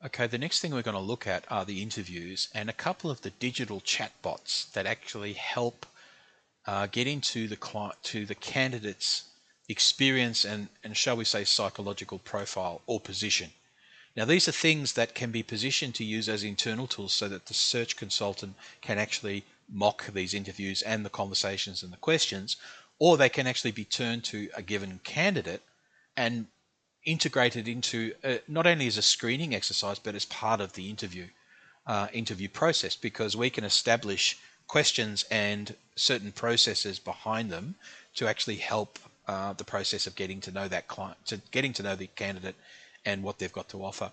Okay, the next thing we're going to look at are the interviews and a couple of the digital chatbots that actually help get into the candidate's experience and shall we say psychological profile or position. Now these are things that can be positioned to use as internal tools so that the search consultant can actually mock these interviews and the conversations and the questions, or they can actually be turned to a given candidate and integrated into not only as a screening exercise but as part of the interview process, because we can establish questions and certain processes behind them to actually help the process of getting to know that client, to getting to know the candidate and what they've got to offer.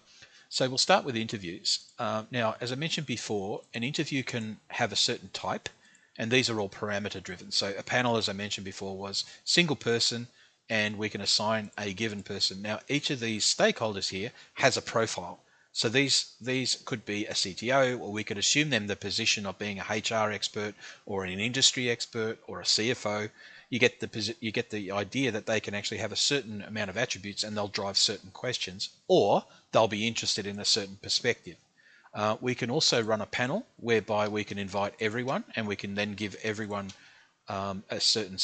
So we'll start with interviews. Now, as I mentioned before, an interview can have a certain type, and these are all parameter driven. So a panel, as I mentioned before, was single person, and we can assign a given person. Now, each of these stakeholders here has a profile. So these could be a CTO, or we could assume them the position of being a HR expert or an industry expert or a CFO. You get the idea that they can actually have a certain amount of attributes and they'll drive certain questions, or they'll be interested in a certain perspective. We can also run a panel whereby we can invite everyone and we can then give everyone a certain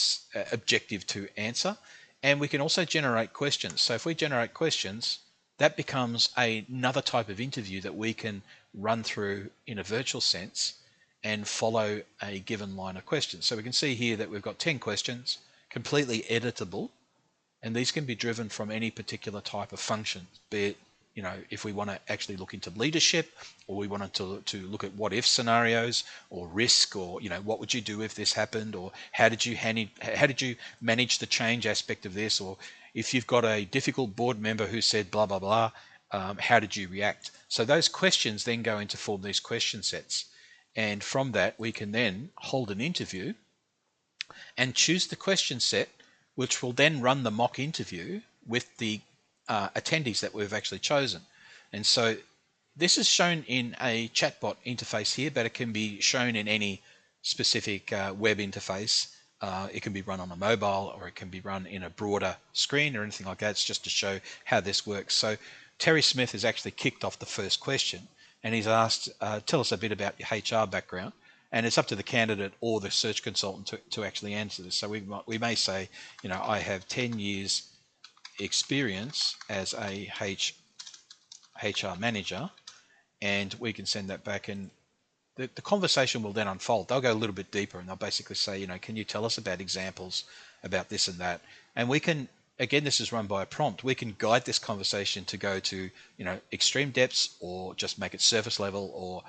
objective to answer. And we can also generate questions. So if we generate questions, that becomes another type of interview that we can run through in a virtual sense and follow a given line of questions. So we can see here that we've got 10 questions, completely editable, and these can be driven from any particular type of function, be it, if we want to actually look into leadership, or we wanted to look at what if scenarios or risk, or what would you do if this happened, or how did you manage the change aspect of this, or if you've got a difficult board member who said blah blah blah, how did you react? So those questions then go into form these question sets, and from that we can then hold an interview and choose the question set, which will then run the mock interview with the attendees that we've actually chosen. And so this is shown in a chatbot interface here, but it can be shown in any specific web interface. It can be run on a mobile, or it can be run in a broader screen or anything like that. It's just to show how this works. So Terry Smith has actually kicked off the first question, and he's asked, tell us a bit about your HR background. And it's up to the candidate or the search consultant to actually answer this. So we may say, I have 10 years experience as a HR manager, and we can send that back, and the conversation will then unfold. They'll go a little bit deeper, and they'll basically say, can you tell us about examples about this and that? And we can, again, this is run by a prompt. We can guide this conversation to go to, extreme depths, or just make it surface level, or,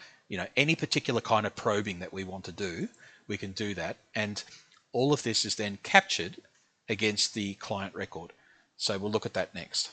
any particular kind of probing that we want to do, we can do that. And all of this is then captured against the client record. So we'll look at that next.